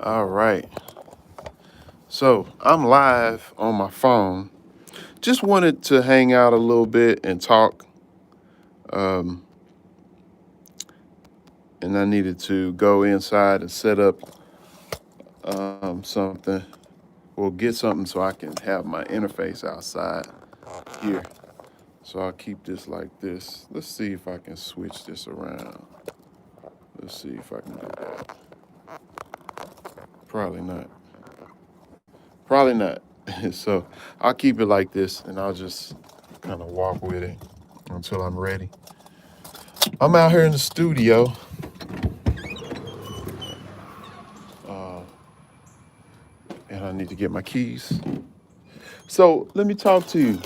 All right. So I'm live on my phone. Just wanted to hang out a little bit and talk. Um, and I needed to go inside and set up something. Well, get something so I can have my interface outside here. So I'll keep this like this. Let's see if I can switch this around. Let's see if I can do that. Probably not. Probably not. So I'll keep it like this and I'll just kind of walk with it until I'm ready. I'm out here in the studio. Uh, and I need to get my keys. So let me talk to you.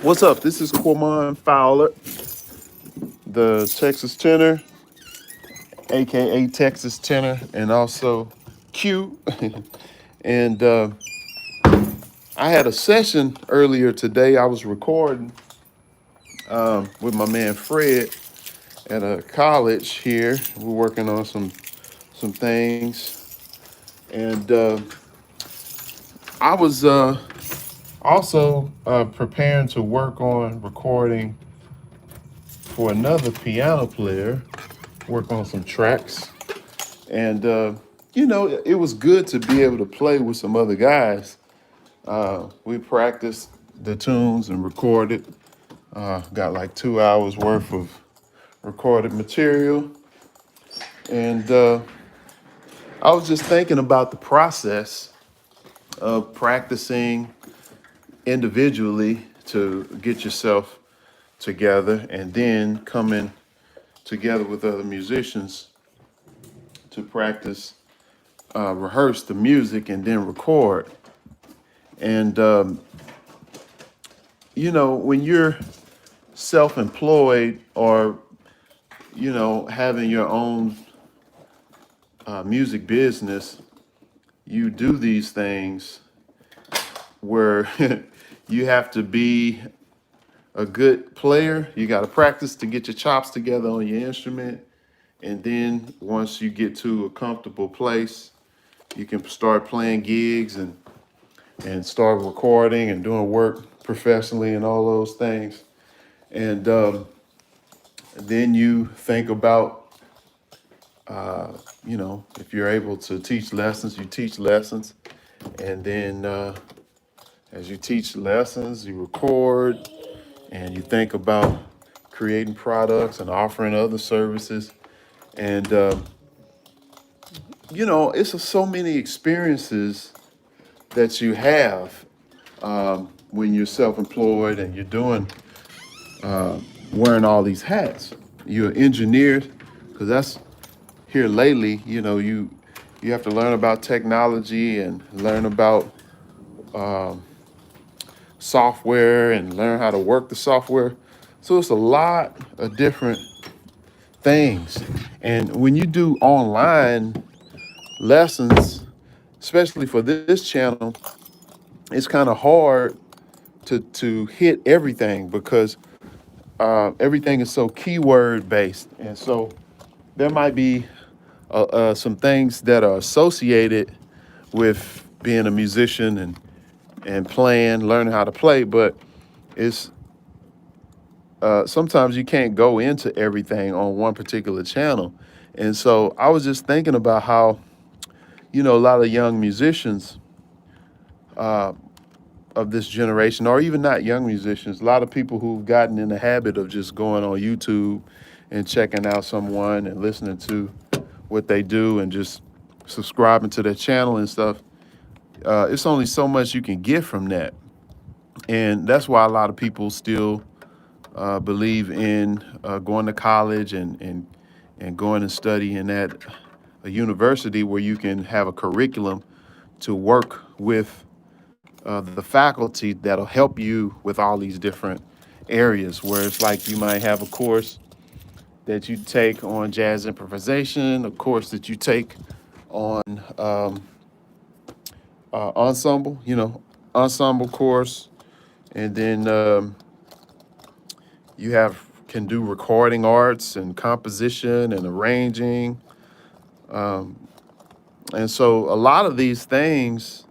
What's up? This is Quamon Fowler, the Texas tenor, aka Texas tenor, and also Q. And I had a session earlier today. I was recording with my man Fred at a college here. We're working on some things, and I was also preparing to work on recording for another piano player, work on some tracks. And, it was good to be able to play with some other guys. We practiced the tunes and recorded. Got like 2 hours worth of recorded material. And I was just thinking about the process of practicing individually to get yourself together and then coming together with other musicians to practice, rehearse the music and then record. And, when you're self employed or, having your own music business, you do these things where you have to be a good player. You got to practice to get your chops together on your instrument. And then once you get to a comfortable place, you can start playing gigs and start recording and doing work professionally and all those things. And then you think about, if you're able to teach lessons, you teach lessons. And then as you teach lessons, you record and you think about creating products and offering other services. And, it's so many experiences that you have when you're self-employed and you're doing wearing all these hats. You're an engineer, because that's here lately. You have to learn about technology and learn about software and learn how to work the software. So it's a lot of different things. And when you do online lessons, especially for this channel, it's kind of hard to hit everything because everything is so keyword based. And so there might be some things that are associated with being a musician and playing, learning how to play, but it's sometimes you can't go into everything on one particular channel. And so I was just thinking about how, a lot of young musicians of this generation, or even not young musicians, a lot of people who've gotten in the habit of just going on YouTube and checking out someone and listening to what they do and just subscribing to their channel and stuff. It's only so much you can get from that. And that's why a lot of people still believe in going to college and going and studying at a university where you can have a curriculum to work with the faculty that'll help you with all these different areas, where it's like you might have a course that you take on jazz improvisation, a course that you take on ensemble, ensemble course, and then you have can do recording arts and composition and arranging. And so a lot of these things,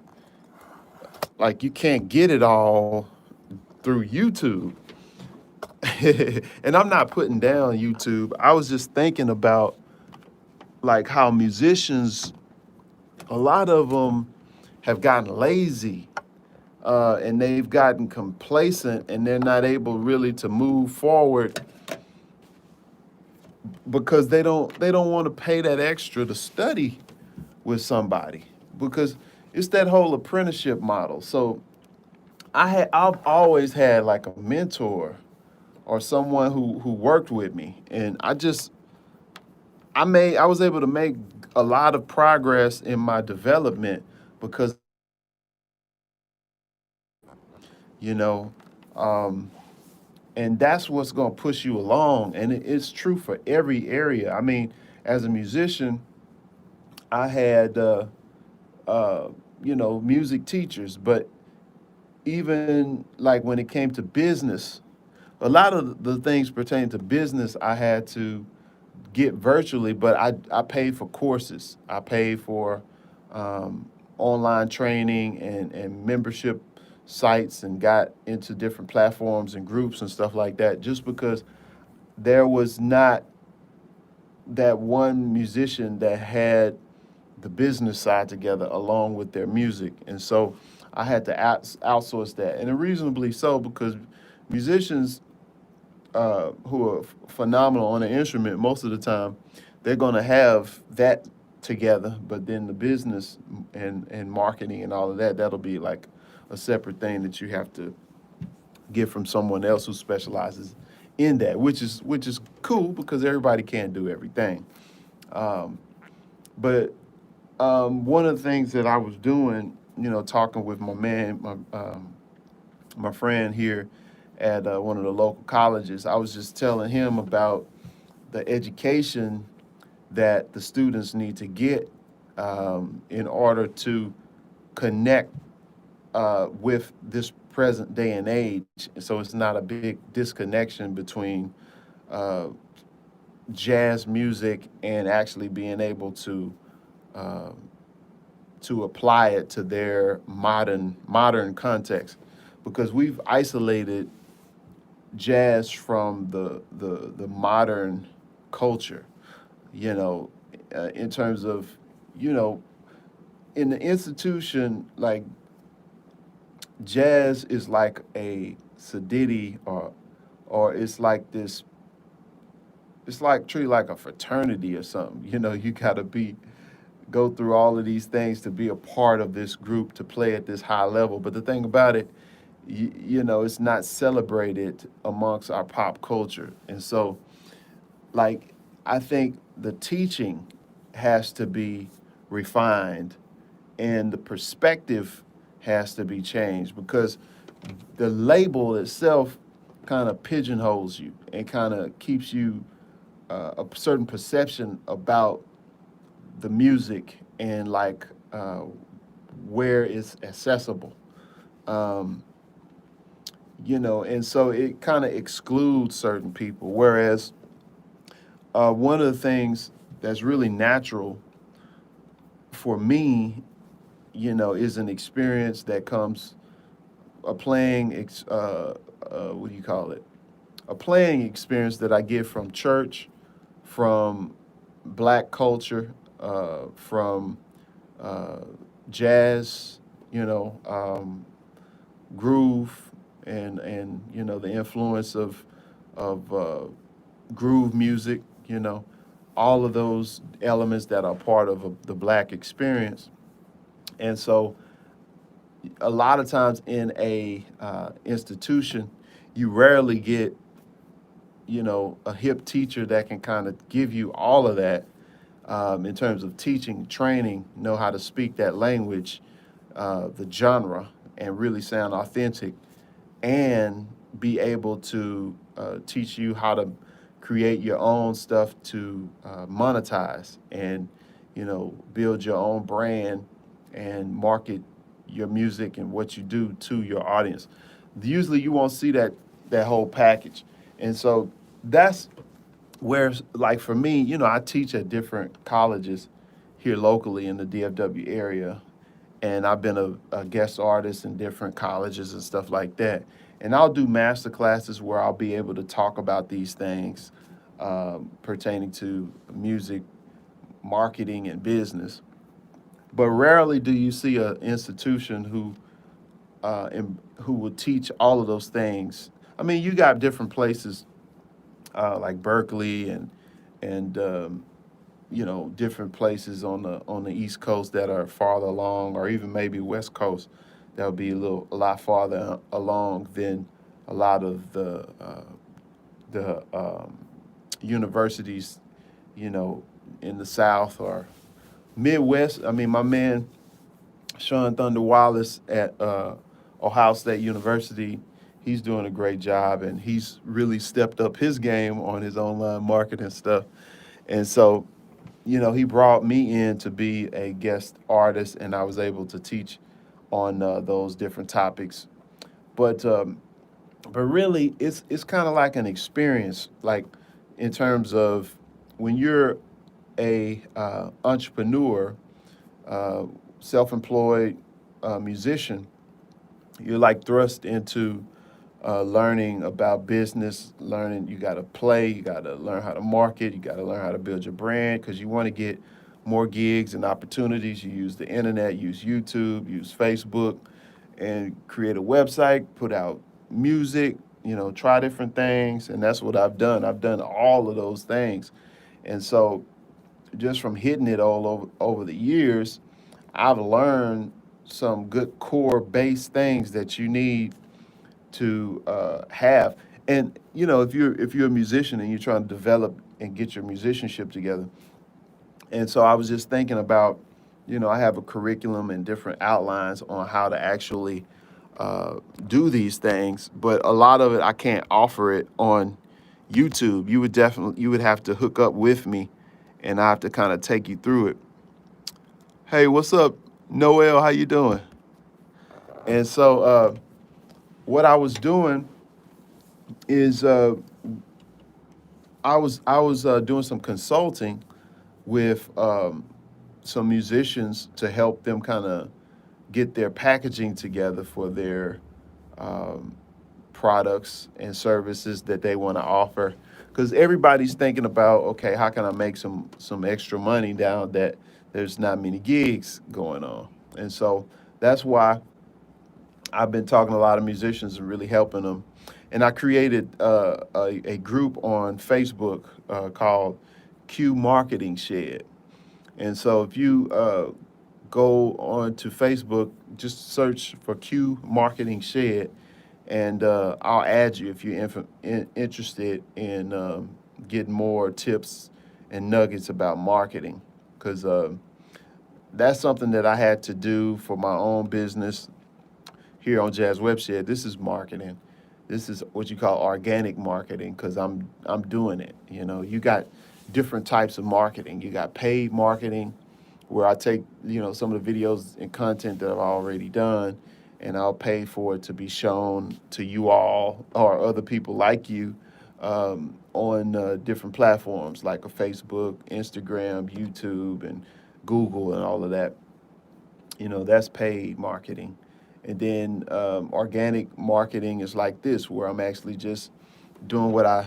like you can't get it all through YouTube. And I'm not putting down YouTube. I was just thinking about like how musicians, a lot of them have gotten lazy, and they've gotten complacent, and they're not able really to move forward because they don't want to pay that extra to study with somebody, because it's that whole apprenticeship model. So I've always had like a mentor or someone who worked with me, and I was able to make a lot of progress in my development because you know um, and that's what's going to push you along, and it's true for every area. I mean, as a musician, I had uh, music teachers, but even like when it came to business, a lot of the things pertaining to business I had to get virtually, but I paid for courses. I paid for online training and membership sites, and got into different platforms and groups and stuff like that, just because there was not that one musician that had the business side together along with their music. And so I had to outsource that, and reasonably so, because musicians who are phenomenal on an instrument, most of the time, they're going to have that together. But then the business and marketing and all of that, that'll be like a separate thing that you have to get from someone else who specializes in that, which is cool because everybody can't do everything. Um, but one of the things that I was doing, talking with my man, my friend here at one of the local colleges, I was just telling him about the education that the students need to get in order to connect with this present day and age. So it's not a big disconnection between uh, jazz music and actually being able uh, to apply it to their modern context, because we've isolated jazz from the modern culture, you know, in terms of, you know, in the institution, like jazz is like a sedity, or it's like this, it's like treated like a fraternity or something. You gotta go through all of these things to be a part of this group to play at this high level. But the thing about it, it's not celebrated amongst our pop culture. And so, like, I think the teaching has to be refined, and the perspective has to be changed, because the label itself kind of pigeonholes you and kind of keeps you a certain perception about the music, and like where it's accessible. Um, and so it kind of excludes certain people. Whereas one of the things that's really natural for me, is an experience that comes a playing, what do you call it? A playing experience that I get from church, from black culture, from uh, jazz, groove, and the influence of groove music, all of those elements that are part of the black experience. And so a lot of times in a institution, you rarely get, a hip teacher that can kind of give you all of that, in terms of teaching, training, know how to speak that language, the genre, and really sound authentic, and be able to teach you how to create your own stuff to monetize, and build your own brand and market your music and what you do to your audience. Usually you won't see that whole package. And so that's where, like, for me, I teach at different colleges here locally in the DFW area, and I've been a guest artist in different colleges and stuff like that. And I'll do master classes where I'll be able to talk about these things pertaining to music, marketing, and business. But rarely do you see an institution who will teach all of those things. I mean, you got different places like Berkeley and different places on the East Coast that are farther along, or even maybe West Coast that would be a lot farther along than a lot of the universities, in the South or Midwest. I mean, my man Sean Thunder Wallace at Ohio State University, he's doing a great job, and he's really stepped up his game on his online marketing stuff. And so, he brought me in to be a guest artist, and I was able to teach on those different topics. But really, it's kind of like an experience, like in terms of when you're a entrepreneur, uh, self-employed musician, you're like thrust into learning about business, learning you got to play, you got to learn how to market, you got to learn how to build your brand because you want to get more gigs and opportunities. You use the internet, use YouTube, use Facebook, and create a website, put out music, try different things. And that's what I've done. I've done all of those things. And so just from hitting it all over the years, I've learned some good core base things that you need to have. And if you're a musician and you're trying to develop and get your musicianship together, and so I was just thinking about, I have a curriculum and different outlines on how to actually do these things, but a lot of it I can't offer it on YouTube. You would have to hook up with me, and I have to kind of take you through it. Hey, what's up, Noel? How you doing? And so what I was doing is I was doing some consulting with some musicians to help them kind of get their packaging together for their um, products and services that they want to offer. Because everybody's thinking about, okay, how can I make some extra money now that there's not many gigs going on? And so that's why I've been talking to a lot of musicians and really helping them. And I created a group on Facebook called Q Marketing Shed. And so if you go on to Facebook, just search for Q Marketing Shed, and I'll add you if you're interested in getting more tips and nuggets about marketing. Because that's something that I had to do for my own business here on Jazz Webshed. This is marketing. This is what you call organic marketing because I'm doing it. You got different types of marketing. You got paid marketing, where I take some of the videos and content that I've already done, and I'll pay for it to be shown to you all or other people like you on different platforms like a Facebook, Instagram, YouTube, and Google, and all of that. That's paid marketing. And then organic marketing is like this, where I'm actually just doing what I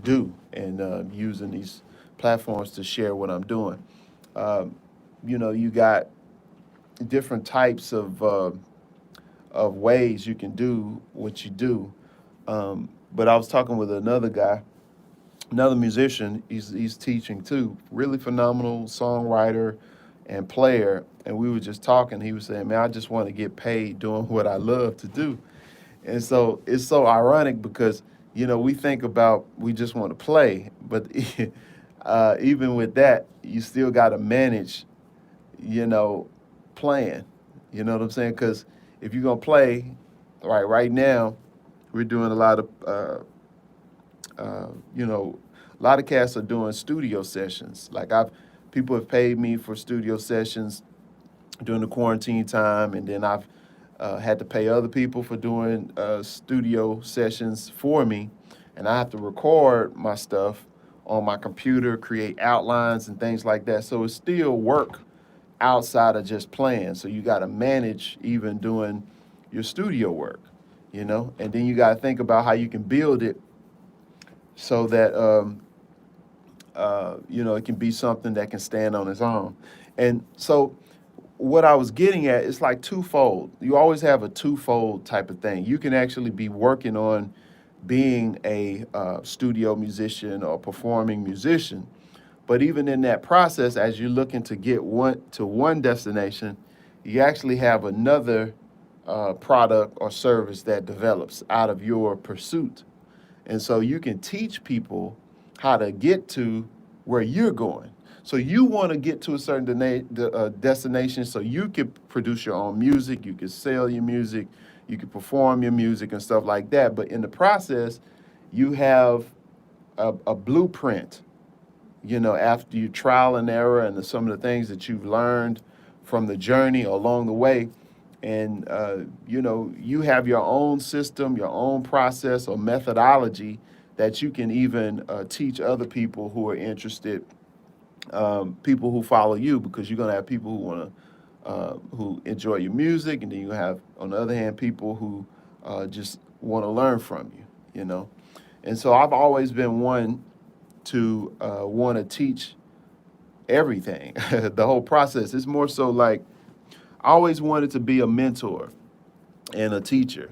do and using these platforms to share what I'm doing. Um, you got different types of ways you can do what you do. But I was talking with another guy, another musician. He's teaching too. Really phenomenal songwriter and player. And we were just talking. He was saying, "Man, I just want to get paid doing what I love to do." And so it's so ironic because we think about we just want to play, but even with that, you still got to manage, you know, playing. You know what I'm saying? Because if you're gonna play, right now, we're doing a lot of uh, you know, a lot of cats are doing studio sessions. Like people have paid me for studio sessions during the quarantine time, and then I've had to pay other people for doing studio sessions for me, and I have to record my stuff on my computer, create outlines and things like that. So it's still work outside of just playing. So you got to manage even doing your studio work, and then you got to think about how you can build it so that it can be something that can stand on its own. And so what I was getting at is like twofold. You always have a twofold type of thing. You can actually be working on being a studio musician or performing musician, but even in that process, as you're looking to get one destination, you actually have another product or service that develops out of your pursuit. And so you can teach people how to get to where you're going. So you want to get to a certain destination so you can produce your own music, you can sell your music, you can perform your music and stuff like that. But in the process, you have a blueprint, after you trial and error and some of the things that you've learned from the journey along the way. And, you have your own system, your own process or methodology that you can even teach other people who are interested, people who follow you, because you're going to have people who want to, who enjoy your music. And then you have, on the other hand, people who just want to learn from you. And so I've always been one to want to teach everything, the whole process. It's more so like I always wanted to be a mentor and a teacher.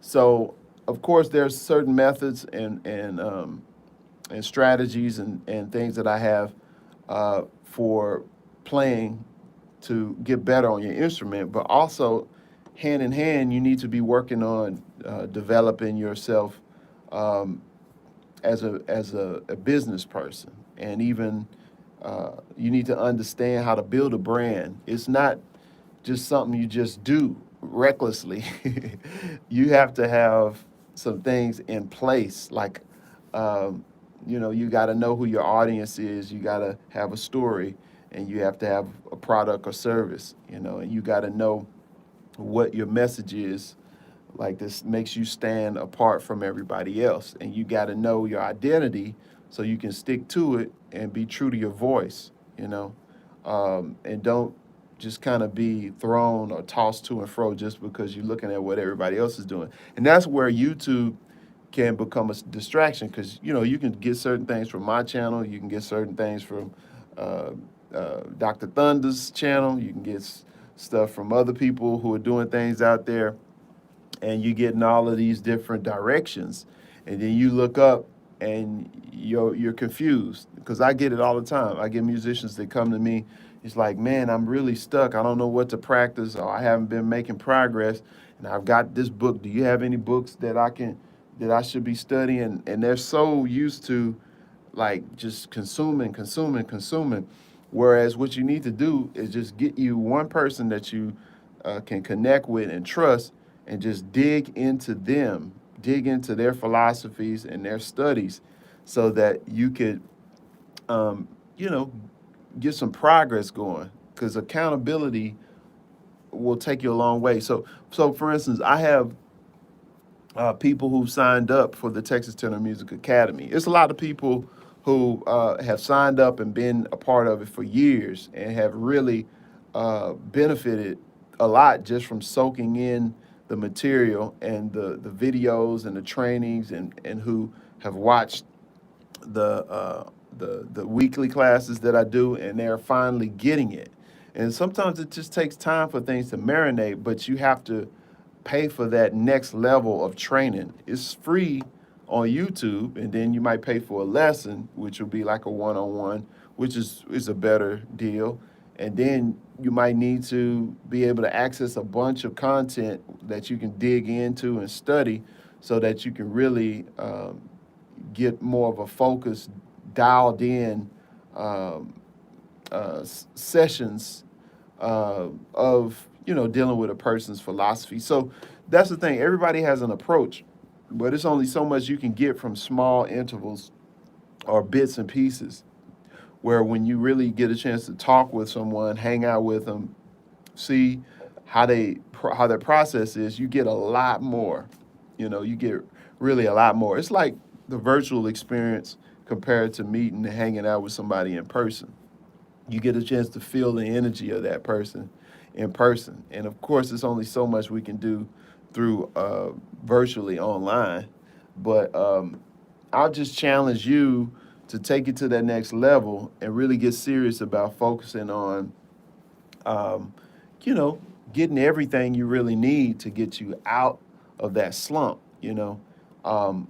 So, of course, there's certain methods and strategies and things that I have for playing to get better on your instrument, but also hand in hand, you need to be working on developing yourself um, as a business person, and even you need to understand how to build a brand. It's not just something you just do recklessly. You have to have some things in place, like you got to know who your audience is. You got to have a story, and you have to have a product or service. And you got to know what your message is, like this makes you stand apart from everybody else. And you got to know your identity so you can stick to it and be true to your voice, and don't just kind of be thrown or tossed to and fro just because you're looking at what everybody else is doing. And that's where YouTube can become a distraction, because you can get certain things from my channel, you can get certain things from uh, Dr. Thunder's channel, you can get stuff from other people who are doing things out there, and you get in all of these different directions, and then you look up and you're confused, because I get it all the time. I get musicians that come to me, it's like, man, I'm really stuck, I don't know what to practice, or I haven't been making progress, and I've got this book, do you have any books that I should be studying? And they're so used to like just consuming. Whereas what you need to do is just get you one person that you can connect with and trust, and just dig into their philosophies and their studies, so that you could, um, you know, get some progress going. Because accountability will take you a long way. So for instance, I have people who signed up for the Texas Tenor Music Academy. It's a lot of people who have signed up and been a part of it for years, and have really benefited a lot just from soaking in the material and the videos and the trainings, and who have watched the weekly classes that I do, and they're finally getting it. And sometimes it just takes time for things to marinate, but you have to pay for that next level of training. It's free on YouTube, and then you might pay for a lesson, which will be like a one-on-one, which is a better deal. And then you might need to be able to access a bunch of content that you can dig into and study, so that you can really get more of a focused, dialed in um, sessions of dealing with a person's philosophy. So that's the thing. Everybody has an approach, but it's only so much you can get from small intervals or bits and pieces. Where when you really get a chance to talk with someone, hang out with them, see how their process is, you get a lot more. You get really a lot more. It's like the virtual experience compared to meeting and hanging out with somebody in person. You get a chance to feel the energy of that person in person. And of course, there's only so much we can do through virtually online. But I'll just challenge you to take it to that next level and really get serious about focusing on, um, you know, getting everything you really need to get you out of that slump.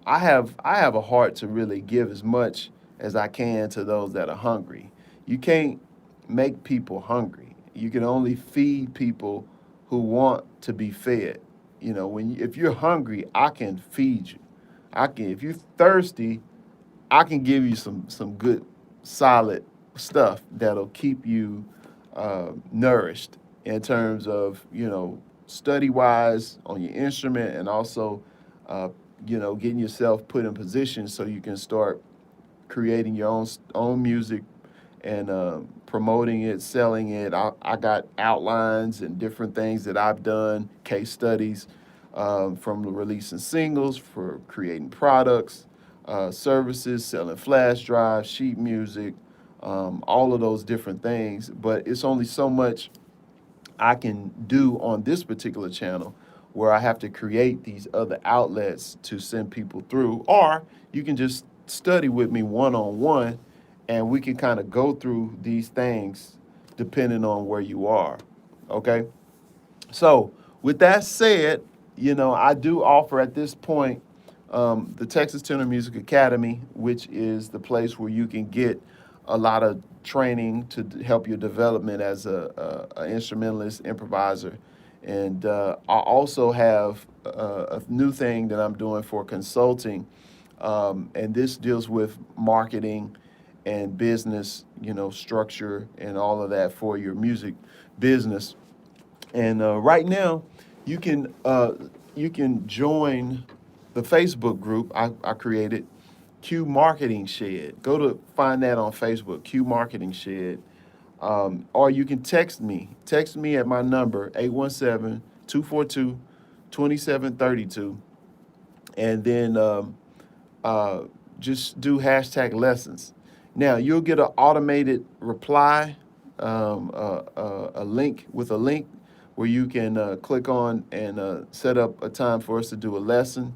I have a heart to really give as much as I can to those that are hungry. You can't make people hungry. You can only feed people who want to be fed. If you're hungry, I can feed you. I can. If you're thirsty, I can give you some good, solid stuff that'll keep you nourished in terms of study wise on your instrument, and also uh, getting yourself put in position so you can start creating your own music and promoting it, selling it. I got outlines and different things that I've done, case studies, from releasing singles, for creating products, services, selling flash drives, sheet music, all of those different things. But it's only so much I can do on this particular channel where I have to create these other outlets to send people through. Or you can just study with me one on one, and we can kind of go through these things depending on where you are. Okay? So, with that said, I do offer at this point the Texas Tenor Music Academy, which is the place where you can get a lot of training to help your development as a instrumentalist, improviser. And I also have a new thing that I'm doing for consulting, and this deals with marketing and business, structure and all of that for your music business. And right now, you can uh, you can join the Facebook group I created, Q Marketing Shed. Go to find that on Facebook, Q Marketing Shed. Or you can text me. Text me at my number, 817-242-2732. And then uh, just do hashtag lessons. Now, you'll get an automated reply, a link where you can click on and set up a time for us to do a lesson.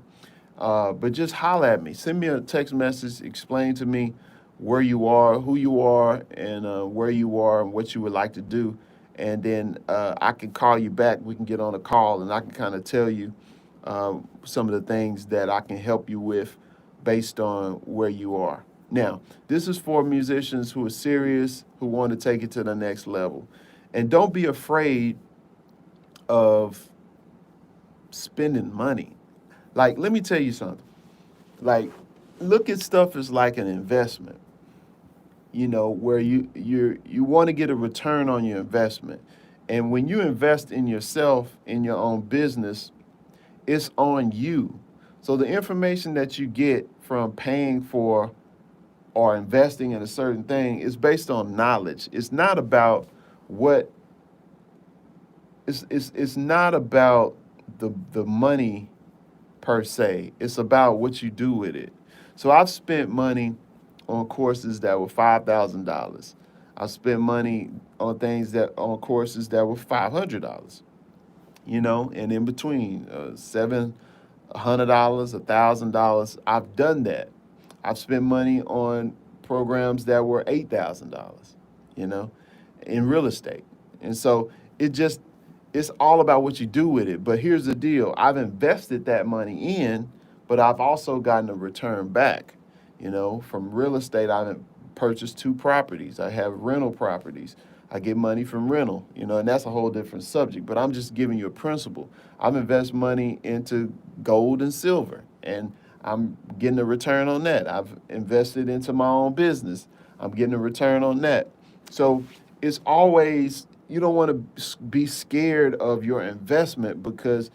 But just holler at me. Send me a text message. Explain to me where you are, who you are, and where you are, and what you would like to do. And then I can call you back. We can get on a call, and I can kind of tell you some of the things that I can help you with based on where you are. Now, this is for musicians who are serious, who want to take it to the next level. And don't be afraid of spending money. Like, let me tell you something. Like, look at stuff as like an investment, where you want to get a return on your investment. And when you invest in yourself, in your own business, it's on you. So the information that you get from paying for or investing in a certain thing is based on knowledge. It's not about what it's not about the money per se. It's about what you do with it. So I've spent money on courses that were $5,000. I've spent money on courses that were $500. And in between, $700, $1,000. I've done that. I've spent money on programs that were $8,000. You know, in real estate, and so it just it's all about what you do with it. But here's the deal: I've invested that money in, but I've also gotten a return back. From real estate, I've purchased two properties. I have rental properties. I get money from rental, and that's a whole different subject. But I'm just giving you a principle. I've invested money into gold and silver, and I'm getting a return on that. I've invested into my own business. I'm getting a return on that. So it's always, you don't want to be scared of your investment, because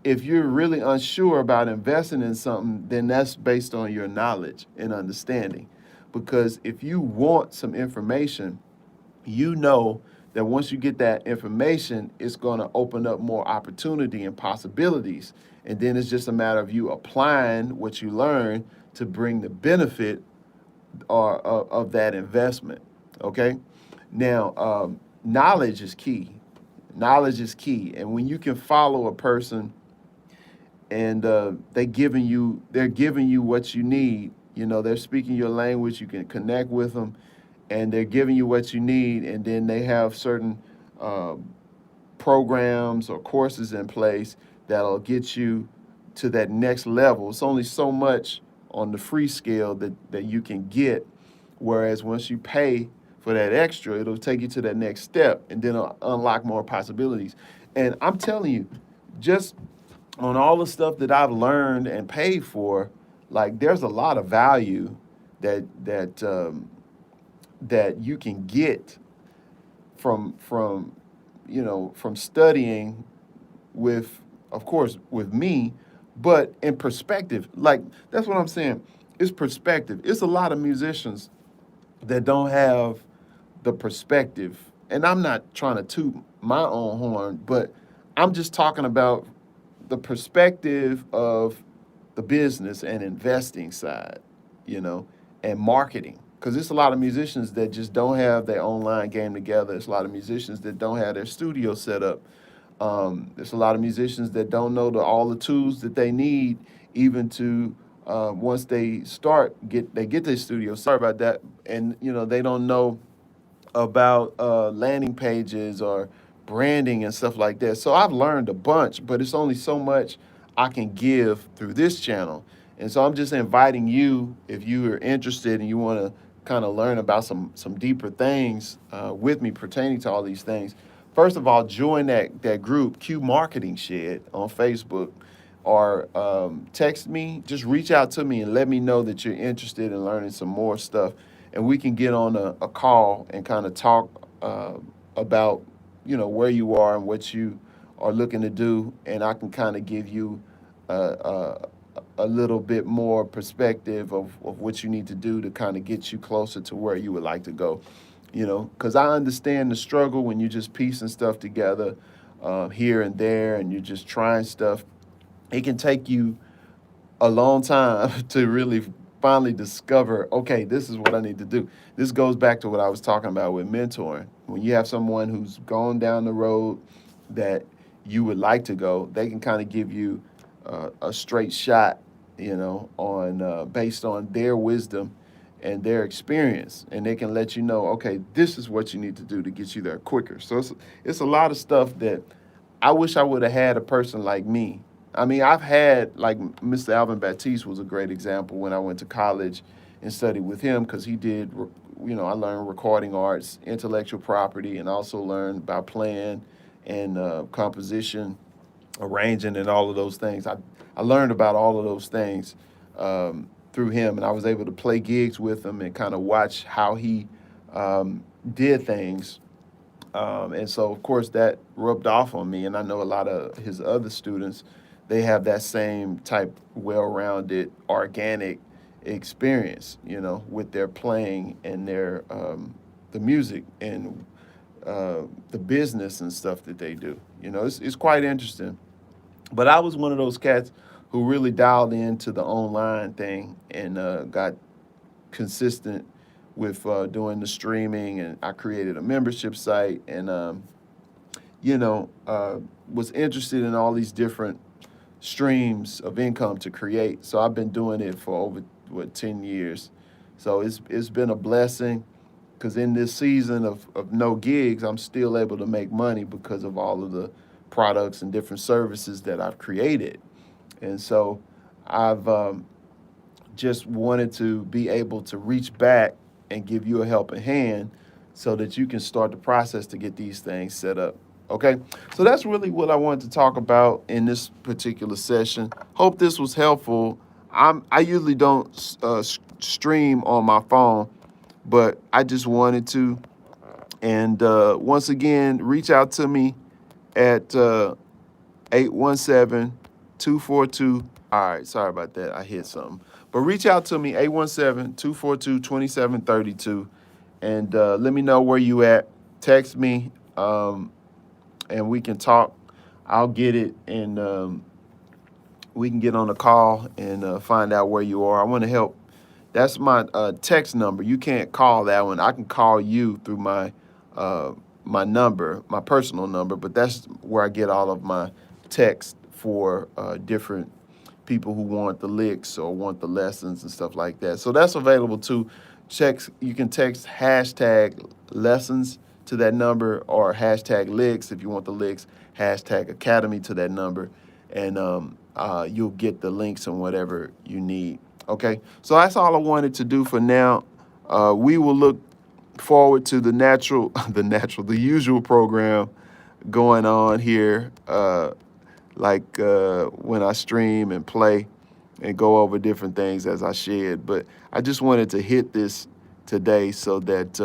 if you're really unsure about investing in something, then that's based on your knowledge and understanding. Because if you want some information, you know that once you get that information, it's going to open up more opportunity and possibilities. And then it's just a matter of you applying what you learn to bring the benefit or of that investment. Okay. Now, knowledge is key. Knowledge is key, and when you can follow a person and they're giving you what you need. You know, they're speaking your language. You can connect with them, and they're giving you what you need. And then they have certain uh, programs or courses in place that'll get you to that next level. It's only so much on the free scale that you can get. Whereas once you pay for that extra, it'll take you to that next step and then it'll unlock more possibilities. And I'm telling you, just on all the stuff that I've learned and paid for, like there's a lot of value that you can get from from studying with, of course, with me, but in perspective. Like that's what I'm saying. It's perspective. It's a lot of musicians that don't have the perspective. And I'm not trying to toot my own horn, but I'm just talking about the perspective of the business and investing side, you know, and marketing. Because there's a lot of musicians that just don't have their online game together. There's a lot of musicians that don't have their studio set up. There's a lot of musicians that don't know all the tools that they need, even to once they start they get their studio. Sorry about that, and they don't know about landing pages or branding and stuff like that. So I've learned a bunch, but it's only so much I can give through this channel. And so I'm just inviting you, if you are interested and you want to kind of learn about some deeper things with me pertaining to all these things. First of all, join that group, Q Marketing Shed on Facebook, or text me. Just reach out to me and let me know that you're interested in learning some more stuff, and we can get on a call and kind of talk about where you are and what you are looking to do, and I can kind of give you a, a little bit more perspective of what you need to do to kind of get you closer to where you would like to go. Because I understand the struggle when you're just piecing stuff together here and there, and you're just trying stuff. It can take you a long time to really finally discover, okay, this is what I need to do. This goes back to what I was talking about with mentoring. When you have someone who's gone down the road that you would like to go, they can kind of give you a straight shot, on based on their wisdom and their experience, and they can let you know, okay, this is what you need to do to get you there quicker. So it's a lot of stuff that I wish I would have had a person like me. I mean, I've had, like, Mr. Alvin Baptiste was a great example when I went to college and studied with him, because he did, I learned recording arts, intellectual property, and also learned about playing and composition, arranging, and all of those things. I learned about all of those things through him, and I was able to play gigs with him and kind of watch how he did things. And so, of course, that rubbed off on me. And I know a lot of his other students, they have that same type, well-rounded, organic experience, with their playing and their the music and the business and stuff that they do. It's quite interesting. But I was one of those cats who really dialed into the online thing and got consistent with doing the streaming, and I created a membership site, and was interested in all these different streams of income to create. So I've been doing it for over 10 years. So it's been a blessing, because in this season of no gigs, I'm still able to make money because of all of the products and different services that I've created. And so I've just wanted to be able to reach back and give you a helping hand so that you can start the process to get these things set up. Okay, so that's really what I wanted to talk about in this particular session. Hope this was helpful. I usually don't stream on my phone, but I just wanted to. And once again, reach out to me at 817 All right, sorry about that. I hit something. But reach out to me, 817-242-2732, and let me know where you at. Text me, and we can talk. I'll get it, and we can get on a call and find out where you are. I want to help That's my text number. You can't call that one. I can call you through uh, my number, my personal number, but that's where I get all of my text for different people who want the licks or want the lessons and stuff like that. So that's available too. Checks, you can text hashtag lessons to that number, or hashtag licks if you want the licks, hashtag academy to that number, and you'll get the links and whatever you need. Okay, so that's all I wanted to do for now. We will look forward to the the usual program going on here, when I stream and play and go over different things as I shared. But I just wanted to hit this today so that,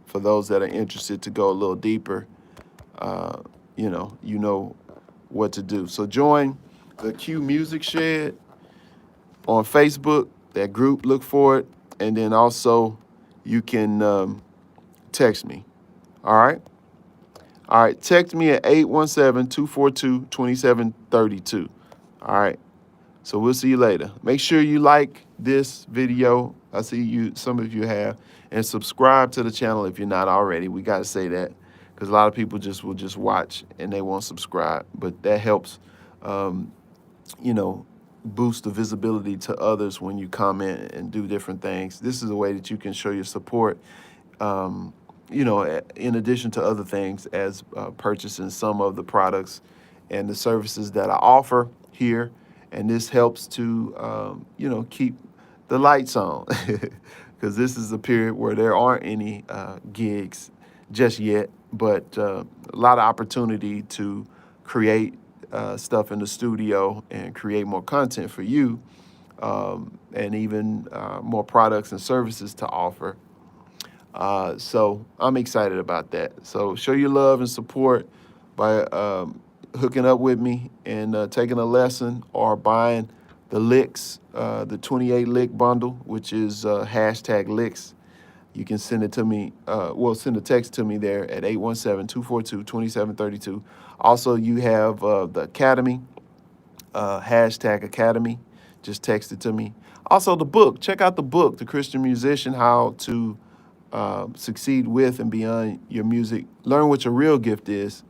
for those that are interested to go a little deeper, uh, you know what to do. So join the Q Music Shed on Facebook, that group, look for it. And then also you can text me. All right. All right. Text me at 817-242-2732. All right. So we'll see you later. Make sure you like this video. I see some of you have, and subscribe to the channel if you're not already. We got to say that because a lot of people will just watch and they won't subscribe, but that helps, um, you know, boost the visibility to others when you comment and do different things. This is a way that you can show your support, in addition to other things, as purchasing some of the products and the services that I offer here. And this helps to, keep the lights on because this is a period where there aren't any gigs just yet, but a lot of opportunity to create stuff in the studio and create more content for you, and even more products and services to offer. So I'm excited about that. So show your love and support by hooking up with me and taking a lesson, or buying the licks, the 28 lick bundle, which is hashtag licks. You can send it to me, send a text to me there at 817-242-2732. Also, you have the Academy, hashtag Academy. Just text it to me. Also, the book. Check out the book, The Christian Musician, How to Succeed with and Beyond Your Music. Learn what your real gift is,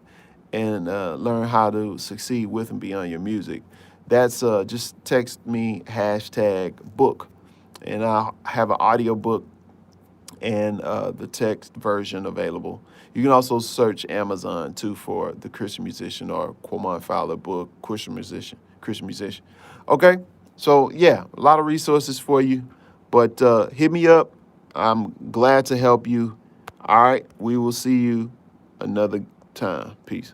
and learn how to succeed with and beyond your music. That's just text me hashtag book, and I'll have an audio book and the text version available. You can also search Amazon too for The Christian Musician, or Quamon Fowler book, Christian Musician. Okay, so yeah, a lot of resources for you, but hit me up. I'm glad to help you. All right, we will see you another time. Peace.